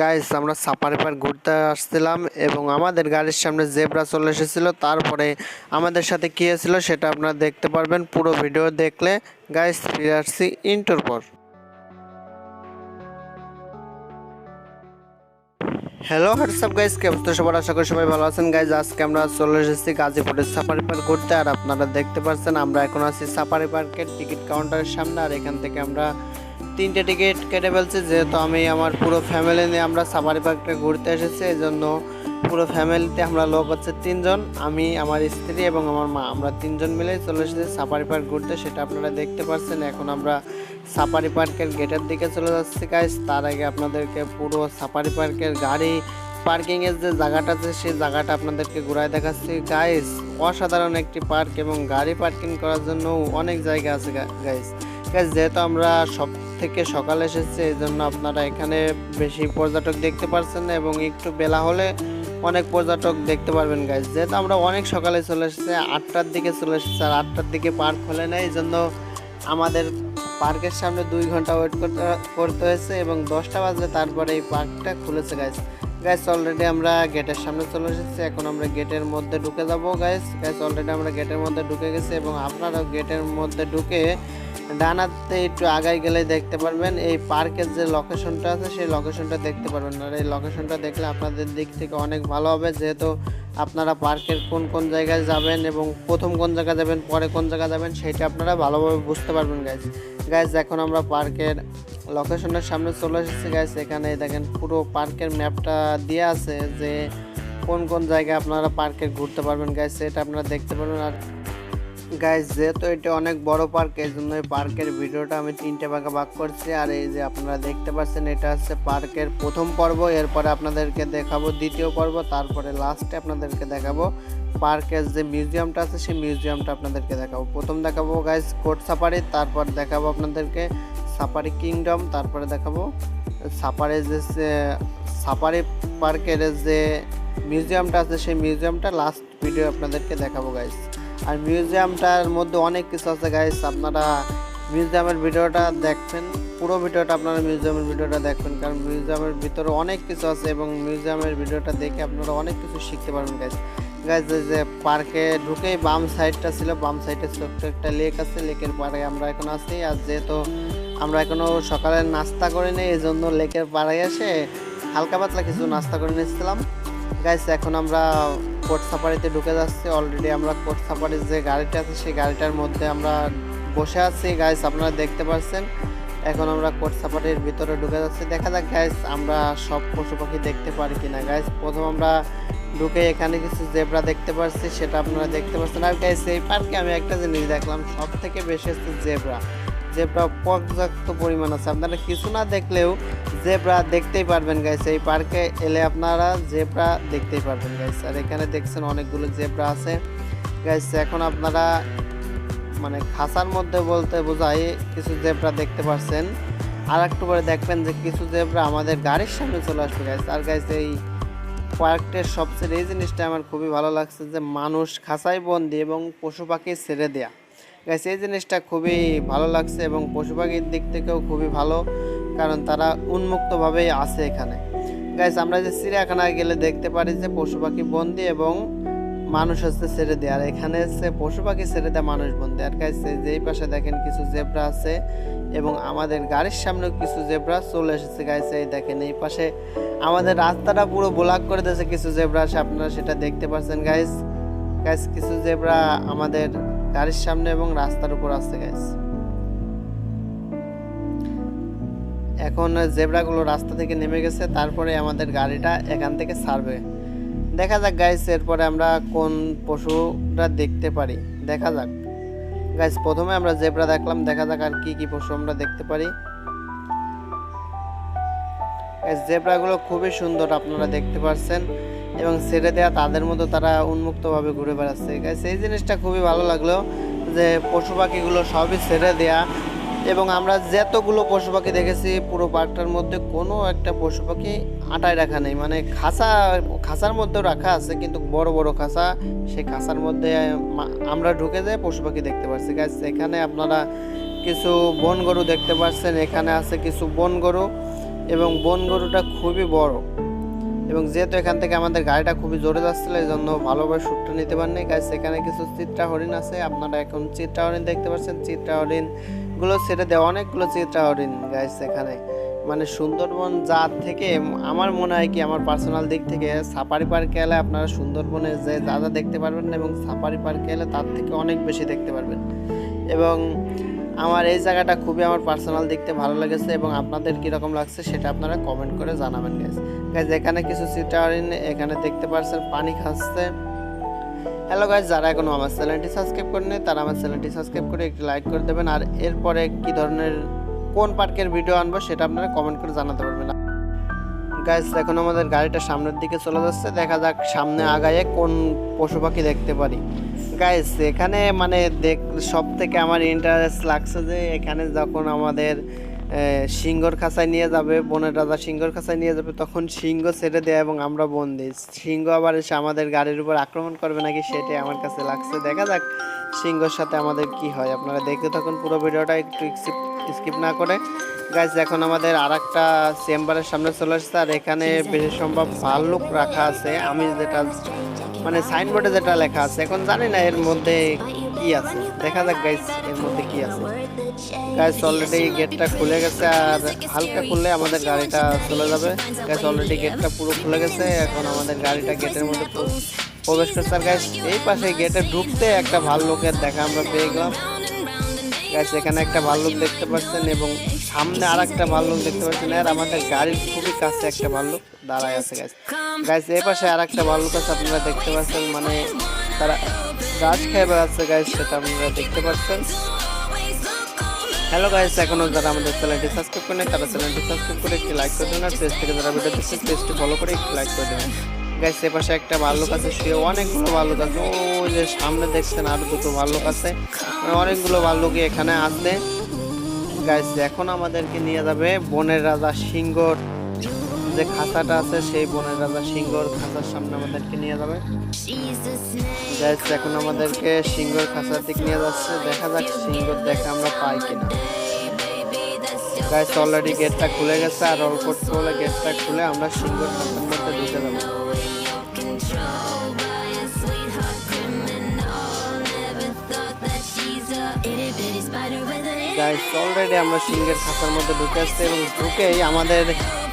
Guys আমরা safari park ঘুরতে আসছিলাম এবং আমাদের গাড়ির সামনে জেব্রা চলে এসেছিল। তারপরে আমাদের সাথে কী হয়েছিল সেটা আপনারা দেখতে পারবেন পুরো ভিডিও দেখলে। গাইস ফিরে আসছি ইন্টোর পর। হ্যালো হোয়াটসঅ্যাপ গাইস, কে অবস্থা সবার? আশা করি সবাই ভালো আছেন। গাইস আজকে আমরা চলে এসেছি গাজীপুরের সাফারি পার্ক ঘুরতে। আর আপনারা দেখতে পাচ্ছেন আমরা এখন আছি সাফারি পার্কের টিকিট কাউন্টারের সামনে। আর এখান থেকে আমরা 3টে টিকিট কেটে ফেলছি, যেহেতু আমি আমার পুরো ফ্যামিলি নিয়ে আমরা সাফারি পার্কে ঘুরতে এসেছি। এই জন্য পুরো ফ্যামিলিতে আমরা লোক হচ্ছে 3জন, আমি, আমার স্ত্রী এবং আমার মা। আমরা 3জন মিলে চলে এসেছি সাফারি পার্ক ঘুরতে, সেটা আপনারা দেখতে পাচ্ছেন। এখন আমরা সাফারি পার্কের গেটের দিকে চলে যাচ্ছি গাইস। তার আগে আপনাদেরকে পুরো সাফারি পার্কের গাড়ি পার্কিংয়ের যে জায়গাটা আছে সেই জায়গাটা আপনাদেরকে ঘুরায় দেখাচ্ছি গাইস। অসাধারণ একটি পার্ক এবং গাড়ি পার্কিং করার জন্য অনেক জায়গা আছে গাইস। যেহেতু আমরা সব থেকে সকালে এসেছি, এই জন্য আপনারা এখানে বেশি পর্যটক দেখতে পাচ্ছেন না এবং একটু বেলা হলে অনেক পর্যটক দেখতে পারবেন গাইস। যেহেতু আমরা অনেক সকালে চলে এসেছি, 8টার দিকে চলে এসেছি, আর 8টার দিকে পার্ক খোলে না, এই জন্য আমাদের পার্কের সামনে 2 ঘন্টা ওয়েট করতে হয়েছে এবং 10টা বাজলে তারপরে এই পার্কটা খুলেছে গাইস। অলরেডি আমরা গেটের সামনে চলে এসেছি, এখন আমরা গেটের মধ্যে ঢুকে যাব গাইস। অলরেডি আমরা গেটের মধ্যে ঢুকে গেছি এবং আপনারাও গেটের মধ্যে ঢুকে ডানাতে একটু আগায় গেলে দেখতে পারবেন এই পার্কের যে লোকেশনটা আছে সেই লোকেশনটা দেখতে পারবেন। আর এই লোকেশনটা দেখলে আপনাদের দিক থেকে অনেক ভালো হবে, যেহেতু আপনারা পার্কের কোন কোন জায়গায় যাবেন এবং প্রথম কোন জায়গায় যাবেন, পরে কোন জায়গায় যাবেন, সেটা আপনারা ভালোভাবে বুঝতে পারবেন গাইজ। এখন আমরা পার্কের লোকেশনের সামনে চলে এসেছি গাইজ। এখানে দেখেন পুরো পার্কের ম্যাপটা দিয়ে আছে যে কোন কোন জায়গায় আপনারা পার্কে ঘুরতে পারবেন গাইজ, এটা আপনারা দেখতে পারবেন। আর গাইজ যেহেতু এটা অনেক বড় পার্ক, এই জন্য এই পার্কের ভিডিওটা আমি 3টে ভাগে ভাগ করছি। আর এই যে আপনারা দেখতে পাচ্ছেন এটা হচ্ছে পার্কের প্রথম পর্ব, এরপরে আপনাদেরকে দেখাবো দ্বিতীয় পর্ব, তারপরে লাস্টে আপনাদেরকে দেখাবো পার্কের যে মিউজিয়ামটা আছে সেই মিউজিয়ামটা আপনাদেরকে দেখাবো। প্রথম দেখাবো গাইজ কোট সাফারি, তারপর দেখাবো আপনাদেরকে সাফারি কিংডম, তারপরে দেখাবো সাফারি পার্কের যে মিউজিয়ামটা আছে সেই মিউজিয়ামটা লাস্ট ভিডিও আপনাদেরকে দেখাবো গাইজ। আর মিউজিয়ামটার মধ্যে অনেক কিছু আছে গাইস, আপনারা মিউজিয়ামের ভিডিওটা দেখবেন, পুরো ভিডিওটা আপনারা মিউজিয়ামের ভিডিওটা দেখবেন, কারণ মিউজিয়ামের ভিতরে অনেক কিছু আছে এবং মিউজিয়ামের ভিডিওটা দেখে আপনারা অনেক কিছু শিখতে পারবেন গাইস। যে পার্কে ঢুকেই বাম সাইডটা ছিল, বাম সাইডে ছোট্ট একটা লেক আছে, লেকের পাড়ে আমরা এখন আছি। আর যেহেতু আমরা এখনও সকালে নাস্তা করে নিই, এই জন্য লেকের পাড়ে এসে হালকা পাতলা কিছু নাস্তা করে নিয়েছিলাম গাইস। এখন আমরা কোট সাফারিতে ঢুকে যাচ্ছি। অলরেডি আমরা কোট সাফারির যে গাড়িটা আছে সেই গাড়িটার মধ্যে আমরা বসে আছি গাইস, আপনারা দেখতে পাচ্ছেন। এখন আমরা কোট সাফারির ভিতরে ঢুকে যাচ্ছি, দেখা যাক গাইস আমরা সব পশু পাখি দেখতে পারি কিনা গাইস। প্রথম আমরা ঢুকে এখানে কিছু জেব্রা দেখতে পাচ্ছি, সেটা আপনারা দেখতে পাচ্ছেন। আর গাইস এই পার্কে আমি একটা জিনিস দেখলাম, সব থেকে বেশি হচ্ছে জেব্রা পর্যাপ্ত পরিমাণ আছে। আপনারা কিছু না দেখলেও জেব্রা দেখতেই পারবেন গাইস, এই পার্কে এলে আপনারা জেব্রা দেখতেই পারবেন গাইস। আর এখানে দেখছেন অনেকগুলো জেব্রা আছে গাইস। এখন আপনারা মানে খাঁচার মধ্যে বলতে বোঝায় কিছু জেব্রা দেখতে পাচ্ছেন, আর একটু পরে দেখবেন যে কিছু জেব্রা আমাদের গাড়ির সামনে চলে আসবে গাইস। আর গাইস এই পার্কটার সবচেয়ে এই জিনিসটা আমার খুবই ভালো লাগছে যে মানুষ খাঁচায় বন্দি এবং পশু পাখি ছেড়ে দেয়া গাইস, এই জিনিসটা খুবই ভালো লাগছে এবং পশু পাখির দিক থেকেও খুবই ভালো, কারণ তারা উন্মুক্তভাবেই আছে এখানে গাইস। আমরা যে চিড়িয়াখানায় গেলে দেখতে পারি যে পশু পাখি বন্দি এবং মানুষ হচ্ছে ছেড়ে দেয়, আর এখানে হচ্ছে পশু পাখি ছেড়ে দেয়, মানুষ বন্দি। আর গাইস যেই পাশে দেখেন কিছু জেব্রা আছে এবং আমাদের গাড়ির সামনেও কিছু জেব্রা চলে এসেছে গাইস। এই দেখেন এই পাশে আমাদের রাস্তাটা পুরো ব্লক করে দিয়েছে কিছু জেব্রা আছে, আপনারা সেটা দেখতে পাচ্ছেন গাইস। কিছু জেব্রা আমাদের গাড়ির সামনে এবং রাস্তার উপর আছে গাইস। এখন জেব্রাগুলো রাস্তা থেকে নেমে গেছে, তারপরে আমাদের গাড়িটা এখান থেকে ছাড়বে। দেখা যাক গাইস এরপরে আমরা কোন পশুটা দেখতে পারি, দেখা যাক গাইস। প্রথমে আমরা জেব্রা দেখলাম, দেখা যাক আর কি কি পশু আমরা দেখতে পারি। জেব্রাগুলো খুবই সুন্দর, আপনারা দেখতে পাচ্ছেন, এবং ছেড়ে দেয়া তাদের মতো তারা উন্মুক্তভাবে ঘুরে বেড়াচ্ছে গাইস। এই জিনিসটা খুবই ভালো লাগলো যে পশু পাখিগুলো সবই ছেড়ে দেয়া, এবং আমরা যতগুলো পশু পাখি দেখেছি পুরো পার্কটার মধ্যে কোনো একটা পশু পাখি আটায় রাখা নেই, মানে খাঁচার মধ্যেও রাখা আছে কিন্তু বড় বড় খাঁচা, সেই খাঁচার মধ্যে আমরা ঢুকে যাই পশু পাখি দেখতে পাচ্ছি গাইস। এখানে আপনারা কিছু বন গরু দেখতে পাচ্ছেন, এখানে আছে কিছু বন গরু এবং বন গরুটা খুবই বড়, এবং যেহেতু এখান থেকে আমাদের গাড়িটা খুবই জোরে যাচ্ছিল এই জন্য ভালোভাবে শ্যুটটা নিতে পারিনি গাইস। এখানে কিছু চিত্রা হরিণ আছে, আপনারা এখন চিত্রা হরিণ দেখতে পাচ্ছেন। চিত্রা হরিণ গুলো ছেড়ে দেওয়া, অনেকগুলো চিত্রা হরিণ গাইস এখানে। মানে সুন্দরবন জাত থেকে আমার মনে হয় কি, আমার পার্সোনাল দিক থেকে সাফারি পার্কে এলে আপনারা সুন্দরবনে যে যা যা দেখতে পারবেন না, এবং সাফারি পার্কে এলে তার থেকে অনেক বেশি দেখতে পারবেন। এবং আমার এই জায়গাটা খুবই আমার পার্সোনাল দেখতে ভালো লেগেছে, এবং আপনাদের কীরকম লাগছে সেটা আপনারা কমেন্ট করে জানাবেন গাইস। গাইস এখানে কিছু চিতা হরিণ এখানে দেখতে পাচ্ছেন পানি খাচ্ছে। হ্যালো গাইস, যারা এখনো আমার চ্যানেলটি সাবস্ক্রাইব করেনি তারা আমার চ্যানেলটি সাবস্ক্রাইব করে একটি লাইক করে দেবেন, আর এরপরে কী ধরনের কোন পার্কের ভিডিও আনবো সেটা আপনারা কমেন্ট করে জানাতে পারবেন। গাইস এখন আমাদের গাড়িটা সামনের দিকে চলে যাচ্ছে, দেখা যাক সামনে আগায়ে কোন পশু পাখি দেখতে পারি। গাইস এখানে মানে সব থেকে আমার ইন্টারেস্ট লাগছে যে এখানে যখন আমাদের সিংহর খাঁচায় নিয়ে যাবে, বনের রাজা সিংহর খাঁচায় নিয়ে যাবে, তখন সিংহ ছেড়ে দেয় এবং আমরা বন্দি। সিংহ আবার এসে আমাদের গাড়ির উপর আক্রমণ করবে নাকি সেটাই আমার কাছে লাগছে। দেখা যাক সিংহর সাথে আমাদের কি হয়, আপনারা দেখতে থাকুন পুরো ভিডিওটা, একটু স্কিপ না করে। গাইস এখন আমাদের আরেকটা চেম্বারের সামনে চলে আসছে, আর এখানে বেশি সম্ভব ভাল্লুক রাখা আছে। আমি যেটা মানে সাইনবোর্ডে যেটা লেখা আছে, এখন জানি না এর মধ্যে কি আছে, দেখা যাক গাইস এর মধ্যে কি আছে। গাইস অলরেডি গেটটা খুলে গেছে, আর হালকা খুললে আমাদের গাড়িটা চলে যাবে। গাইস অলরেডি গেটটা পুরো খুলে গেছে, এখন আমাদের গাড়িটা গেটের মধ্যে প্রবেশ করছে। আর গাইস এই পাশে গেটে ঢুকতে একটা ভাল্লুকের দেখা আমরা পেয়ে গেলাম। গাইস এখানে একটা ভাল্লুক দেখতে পাচ্ছেন, এবং সামনে আর একটা ভাল্লুক দেখতে পাচ্ছেন, আর আমাদের গাড়ির খুবই কাছে একটা ভাল্লুক দাঁড়ায় আছে। গাইস গাইস এই পাশে আর একটা ভাল্লুক আছে, আপনারা দেখতে পাচ্ছেন, মানে তারা গাছ খেয়ে বেড়াচ্ছে গাইস, সেটা আপনারা দেখতে পাচ্ছেন। হ্যালো গাইস, এখনো যারা আমাদের চ্যানেলটি সাবস্ক্রাইব করেন তারা চ্যানেলটি সাবস্ক্রাইব করে একটি লাইক করে দেবেন, আর পেজ থেকে যারা ভিডিও দেখছেন পেজটি ফলো করে একটি লাইক করে দেবেন। গাইস এ পাশে একটা ভাল্লুক আছে শুয়ে, অনেকগুলো ভাল্লুক আছে, ওই যে সামনে দেখছেন আরো দুটো ভাল্লুক আছে, মানে অনেকগুলো ভাল্লুকই এখানে আছে। গাইস এখন আমাদেরকে নিয়ে যাবে বনের রাজা সিংহর যে খাঁচাটা আছে, সেই বনের রাজা সিংহর খাঁচার সামনে আমাদেরকে নিয়ে যাবে। গাইস এখন আমাদেরকে সিংহর খাঁচার দিক নিয়ে যাচ্ছে, দেখা যাক সিংহর দেখা আমরা পাই কিনা। গাইস অলরেডি গেটটা খুলে গেছে, আর অল্প একটু হলে গেটটা খুলে আমরা সিংহর খাঁচার মধ্যে ঢুকে যাবো। গাইস অলরেডি আমরা সিংহের খাঁচার মধ্যে ঢুকে আসছি, এবং ঢুকেই আমাদের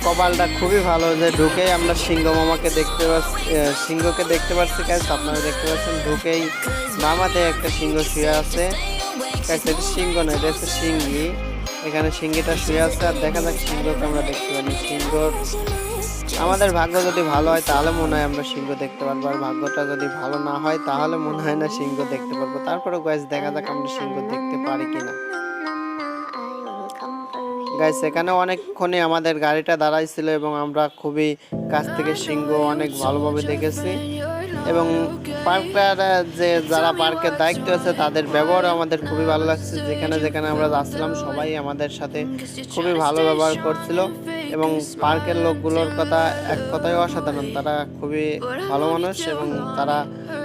কপালটা খুবই ভালো যে ঢুকেই আমরা সিংহ মামাকে দেখতে পাচ্ছি, সিংহকে দেখতে পাচ্ছি। গাইস আপনারা দেখতে পাচ্ছেন ঢুকেই মামাতে একটা সিংহ শুয়ে আছে। গাইস এটা সিংহ নয়, এটা হচ্ছে সিংহী, এখানে সিংহীটা শুয়ে আছে। আর দেখা যাক সিংহকে আমরা দেখতে পারি। সিংহ আমাদের ভাগ্য যদি ভালো হয় তাহলে মনে হয় আমরা সিংহ দেখতে পারবো, আর ভাগ্যটা যদি ভালো না হয় তাহলে মনে হয় না সিংহ দেখতে পারবো। তারপরে গাইস দেখা যাক আমরা সিংহ দেখতে পারি কিনা। গাইস এখানে অনেকক্ষণই আমাদের গাড়িটা দাঁড়াইছিল, এবং আমরা খুবই কাছ থেকে সিংহ অনেক ভালোভাবে দেখেছি, এবং পার্কটার যে যারা পার্কের দায়িত্ব আছে তাদের ব্যবহার আমাদের খুবই ভালো লাগছে। যেখানে যেখানে আমরা যাচ্ছিলাম সবাই আমাদের সাথে খুবই ভালো ব্যবহার করছিল, এবং পার্কের লোকগুলোর কথা এক কথায় অসাধারণ, তারা খুবই ভালো মানুষ এবং তারা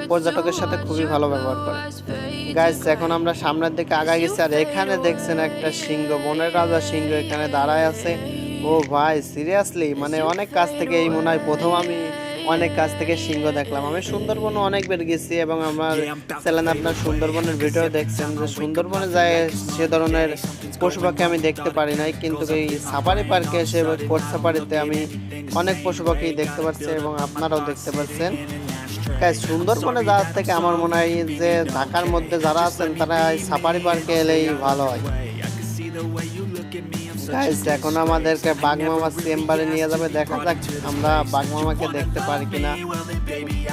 পর্যটকের সাথে খুবই ভালো ব্যবহার করে। গাইস এখন আমরা সামনের দিকে আগায় গেছি, আর এখানে দেখছেন একটা সিংহ, বনের রাজা সিংহ এখানে দাঁড়ায় আছে। ও ভাই সিরিয়াসলি, মানে অনেক কাছ থেকে এই মনে হয় প্রথম আমি অনেক কাছ থেকে সিংহ দেখলাম। আমি সুন্দরবনে অনেকবার গেছি, এবং আমার চ্যানেলে আপনার সুন্দরবনের ভিডিও দেখছেন যে সুন্দরবনে যায় সে ধরনের পশু পাখি আমি দেখতে পারি নাই, কিন্তু এই সাফারি পার্কে এসে কোট সাফারিতে আমি অনেক পশু পাখি দেখতে পাচ্ছি, এবং আপনারাও দেখতে পাচ্ছেন। সুন্দরবনে যাওয়ার থেকে আমার মনে হয় যে ঢাকার মধ্যে যারা আছেন তারা সাফারি পার্কে এলেই ভালো হয়। গাইস এখন আমাদেরকে বাঘমামা চেম্বারে নিয়ে যাবে, দেখা যাক আমরা বাঘমামাকে দেখতে পারি কিনা।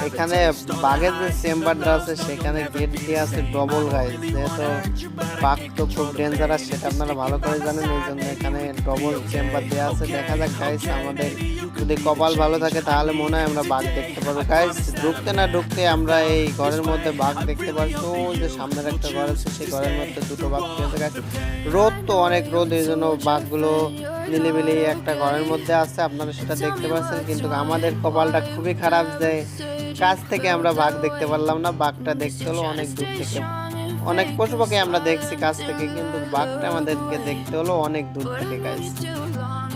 এখানে বাঘের যে চেম্বারটা আছে সেখানে গেট দিয়ে আছে ডবল। গাইস যেহেতু বাঘ তো খুব ডেঞ্জারাস সেটা আপনারা ভালো করে জানেন, এই জন্য এখানে ডবল চেম্বার দেওয়া আছে। দেখা যাক গাইস আমাদের যদি কপাল ভালো থাকে তাহলে মনে হয় আমরা বাঘ দেখতে পারবো। গাইস ঢুকতে না ঢুকতে আমরা এই ঘরের মধ্যে বাঘ দেখতে পারছি, যে সামনের একটা ঘর আছে সেই ঘরের মধ্যে দুটো বাঘ আছে। গাইস রোদ তো অনেক রোদ, এই জন্য বাঘগুলো নিলিবিলি একটা ঘরের মধ্যে আছে, আপনারা সেটা দেখতে পাচ্ছেন। কিন্তু আমাদের কপালটা খুবই খারাপ যে কাছ থেকে আমরা বাঘ দেখতে পারলাম না, বাঘটা দেখতে হলো অনেক দূর থেকে। অনেক পশু পাখি আমরা দেখছি কাছ থেকে, কিন্তু বাঘটা আমাদেরকে দেখতে হলো অনেক দূর থেকে। গাইস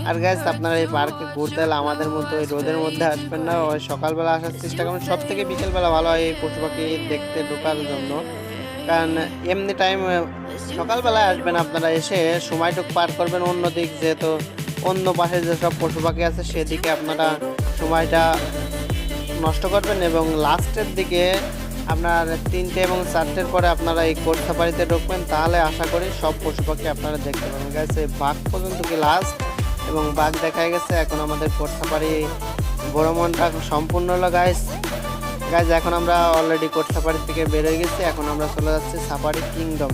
আর গাইস আপনারা এই পার্কে ঘুরতে এলে আমাদের মতো ওই রোদের মধ্যে আসবেন না, ওই সকালবেলা আসার চেষ্টা করবেন। সব থেকে বিকেলবেলা ভালো হয় এই পশু পাখি দেখতে ঢোকার জন্য, কারণ এমনি টাইম সকালবেলায় আসবেন আপনারা, এসে সময়টুকু পার করবেন অন্য দিক, যেহেতু অন্য পাশে যেসব পশু পাখি আছে সেদিকে আপনারা সময়টা নষ্ট করবেন এবং লাস্টের দিকে আপনার 3টে এবং 4টের পরে আপনারা এই কোট সাফারিতে ঢুকবেন, তাহলে আশা করি সব পশু পাখি আপনারা দেখতে পাবেন। গাইস এই বাঘ পর্যন্ত কি লাস্ট, এবং বাঘ দেখা গেছে। এখন আমাদের কোট সাফারি ভ্রমণটা সম্পূর্ণ হলো গাইস। এখন আমরা অলরেডি কোট সাফারি থেকে বের হয়ে গেছি, এখন আমরা চলে যাচ্ছি সাফারি কিংডম।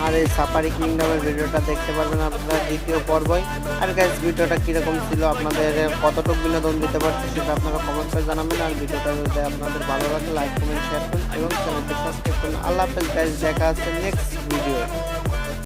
আর এই সাফারি কিংডমের ভিডিওটা দেখতে পারবেন আপনারা দ্বিতীয় পর্বই। আর গাইস ভিডিওটা কীরকম ছিল, আপনাদের কতটুকু বিনোদন দিতে পারছি সেটা আপনারা কমেন্ট করে জানাবেন। আর ভিডিওটা যদি আপনাদের ভালো লাগে লাইক কমেন্ট শেয়ার করুন এবং চ্যানেলটি সাবস্ক্রাইব করুন। আল্লাহ হাফেজ গাইস, দেখা হচ্ছে নেক্সট ভিডিও।